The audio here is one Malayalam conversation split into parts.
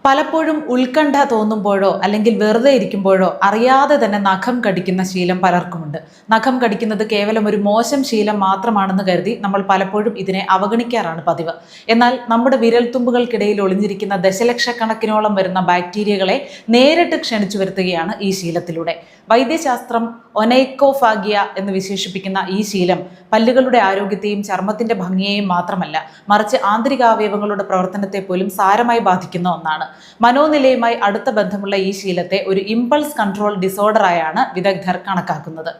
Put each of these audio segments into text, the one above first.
പലപ്പോഴും ഉത്കണ്ഠ തോന്നുമ്പോഴോ അല്ലെങ്കിൽ വെറുതെ ഇരിക്കുമ്പോഴോ അറിയാതെ തന്നെ നഖം കടിക്കുന്ന ശീലം പലർക്കുമുണ്ട്. നഖം കടിക്കുന്നത് കേവലം ഒരു മോശം ശീലം മാത്രമാണെന്ന് കരുതി നമ്മൾ പലപ്പോഴും ഇതിനെ അവഗണിക്കാറാണ് പതിവ്. എന്നാൽ നമ്മുടെ വിരൽത്തുമ്പുകൾക്കിടയിൽ ഒളിഞ്ഞിരിക്കുന്ന ദശലക്ഷക്കണക്കിനോളം വരുന്ന ബാക്ടീരിയകളെ നേരിട്ട് ക്ഷണിച്ചു വരുത്തുകയാണ് ഈ ശീലത്തിലൂടെ. വൈദ്യശാസ്ത്രം ഒനൈക്കോഫാഗിയ എന്ന് വിശേഷിപ്പിക്കുന്ന ഈ ശീലം പല്ലുകളുടെ ആരോഗ്യത്തെയും ചർമ്മത്തിന്റെ ഭംഗിയെയും മാത്രമല്ല, മറിച്ച് ആന്തരികാവയവങ്ങളുടെ പ്രവർത്തനത്തെ പോലും സാരമായി ബാധിക്കുന്ന ഒന്നാണ്. മനോനിലയുമായി അടുത്ത ബന്ധമുള്ള ഈ ശീലത്തെ ഒരു ഇമ്പൾസ് കൺട്രോൾ ഡിസോർഡറായാണ് വിദഗ്ധർ കണക്കാക്കുന്നത്.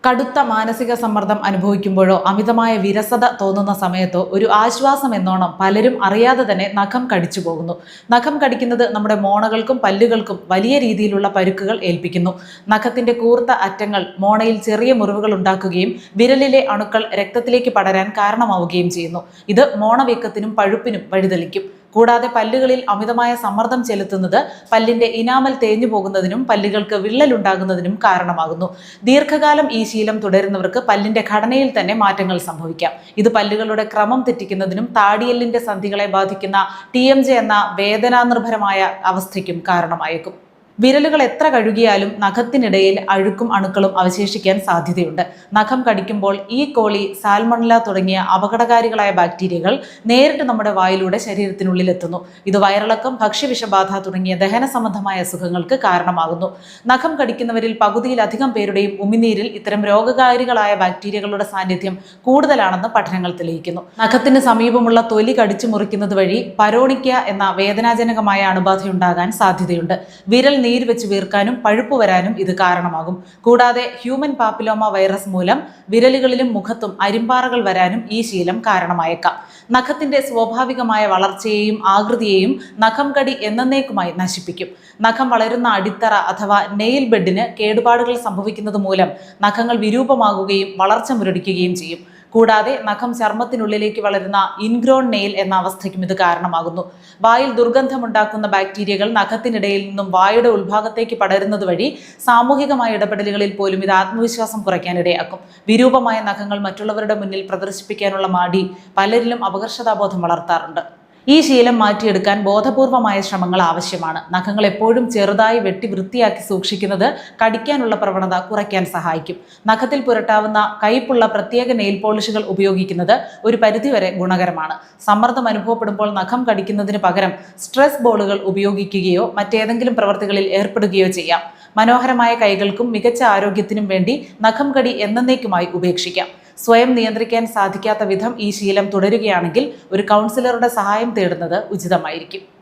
കടുത്ത മാനസിക സമ്മർദ്ദം അനുഭവിക്കുമ്പോഴോ അമിതമായ വിരസത തോന്നുന്ന സമയത്തോ ഒരു ആശ്വാസം എന്നോണം പലരും അറിയാതെ തന്നെ നഖം കടിച്ചു പോകുന്നു. നഖം കടിക്കുന്നത് നമ്മുടെ മോണകൾക്കും പല്ലുകൾക്കും വലിയ രീതിയിലുള്ള പരുക്കുകൾ ഏൽപ്പിക്കുന്നു. നഖത്തിന്റെ കൂർത്ത അറ്റങ്ങൾ മോണയിൽ ചെറിയ മുറിവുകൾ ഉണ്ടാക്കുകയും വിരലിലെ അണുക്കൾ രക്തത്തിലേക്ക് പടരാൻ കാരണമാവുകയും ചെയ്യുന്നു. ഇത് മോണവീക്കത്തിനും പഴുപ്പിനും വഴിതെളിക്കും. കൂടാതെ പല്ലുകളിൽ അമിതമായ സമ്മർദ്ദം ചെലുത്തുന്നത് പല്ലിന്റെ ഇനാമൽ തേഞ്ഞു പോകുന്നതിനും പല്ലുകൾക്ക് വിള്ളലുണ്ടാകുന്നതിനും കാരണമാകുന്നു. ദീർഘകാലം ഈ ശീലം തുടരുന്നവർക്ക് പല്ലിന്റെ ഘടനയിൽ തന്നെ മാറ്റങ്ങൾ സംഭവിക്കാം. ഇത് പല്ലുകളുടെ ക്രമം തെറ്റിക്കുന്നതിനും താടിയെല്ലിന്റെ സന്ധികളെ ബാധിക്കുന്ന TMJ എന്ന വേദനാനിർഭരമായ അവസ്ഥയ്ക്കും കാരണമായേക്കും. വിരലുകൾ എത്ര കഴുകിയാലും നഖത്തിനിടയിൽ അഴുക്കും അണുക്കളും അവശേഷിക്കാൻ സാധ്യതയുണ്ട്. നഖം കടിക്കുമ്പോൾ കോളി, സാൽമണല തുടങ്ങിയ അപകടകാരികളായ ബാക്ടീരിയകൾ നേരിട്ട് നമ്മുടെ വായിലൂടെ ശരീരത്തിനുള്ളിൽ എത്തുന്നു. ഇത് വയറിളക്കം, ഭക്ഷ്യവിഷബാധ തുടങ്ങിയ ദഹന സംബന്ധമായ അസുഖങ്ങൾക്ക് കാരണമാകുന്നു. നഖം കടിക്കുന്നവരിൽ പകുതിയിലധികം പേരുടെയും ഉമിനീരിൽ ഇത്തരം രോഗകാരികളായ ബാക്ടീരിയകളുടെ സാന്നിധ്യം കൂടുതലാണെന്ന് പഠനങ്ങൾ തെളിയിക്കുന്നു. നഖത്തിന് സമീപമുള്ള തൊലി കടിച്ചു മുറിക്കുന്നത് വഴി പരോണിക്ക എന്ന വേദനാജനകമായ അണുബാധയുണ്ടാകാൻ സാധ്യതയുണ്ട്. വിരൽ നീര് വെച്ച് വീർക്കാനും പഴുപ്പ് വരാനും ഇത് കാരണമാകും. കൂടാതെ ഹ്യൂമൻ പാപ്പിലോമ വൈറസ് മൂലം വിരലുകളിലും മുഖത്തും അരിമ്പാറകൾ വരാനും ഈ ശീലം കാരണമായേക്കാം. നഖത്തിന്റെ സ്വാഭാവികമായ വളർച്ചയെയും ആകൃതിയെയും നഖം കടി എന്നേക്കുമായി നശിപ്പിക്കും. നഖം വളരുന്ന അടിത്തറ അഥവാ നെയിൽ ബെഡിന് കേടുപാടുകൾ സംഭവിക്കുന്നത് മൂലം നഖങ്ങൾ വിരൂപമാകുകയും വളർച്ച മുരടിക്കുകയും ചെയ്യും. കൂടാതെ നഖം ചർമ്മത്തിനുള്ളിലേക്ക് വളരുന്ന ഇൻഗ്രോൺ നെയിൽ എന്ന അവസ്ഥയ്ക്കും ഇത് കാരണമാകുന്നു. വായിൽ ദുർഗന്ധമുണ്ടാക്കുന്ന ബാക്ടീരിയകൾ നഖത്തിനിടയിൽ നിന്നും വായുടെ ഉൾഭാഗത്തേക്ക് പടരുന്നത് വഴി സാമൂഹികമായ ഇടപെടലുകളിൽ പോലും ഇത് ആത്മവിശ്വാസം കുറയ്ക്കാനിടയാക്കും. വിരൂപമായ നഖങ്ങൾ മറ്റുള്ളവരുടെ മുന്നിൽ പ്രദർശിപ്പിക്കാനുള്ള മടി പലരിലും അപകർഷതാബോധം വളർത്താറുണ്ട്. ഈ ശീലം മാറ്റിയെടുക്കാൻ ബോധപൂർവമായ ശ്രമങ്ങൾ ആവശ്യമാണ്. നഖങ്ങൾ എപ്പോഴും ചെറുതായി വെട്ടി വൃത്തിയാക്കി സൂക്ഷിക്കുന്നത് കടിക്കാനുള്ള പ്രവണത കുറയ്ക്കാൻ സഹായിക്കും. നഖത്തിൽ പുരട്ടാവുന്ന കയ്പുള്ള പ്രത്യേക നെയിൽ പോളിഷുകൾ ഉപയോഗിക്കുന്നത് ഒരു പരിധിവരെ ഗുണകരമാണ്. സമ്മർദ്ദം അനുഭവപ്പെടുമ്പോൾ നഖം കടിക്കുന്നതിന് പകരം സ്ട്രെസ് ബോളുകൾ ഉപയോഗിക്കുകയോ മറ്റേതെങ്കിലും പ്രവർത്തികളിൽ ഏർപ്പെടുകയോ ചെയ്യാം. മനോഹരമായ കൈകൾക്കും മികച്ച ആരോഗ്യത്തിനും വേണ്ടി നഖം കടി എന്നേക്കുമായി ഉപേക്ഷിക്കാം. സ്വയം നിയന്ത്രിക്കാൻ സാധിക്കാത്ത വിധം ഈ ശീലം തുടരുകയാണെങ്കിൽ ഒരു കൗൺസിലറുടെ സഹായം തേടുന്നത് ഉചിതമായിരിക്കും.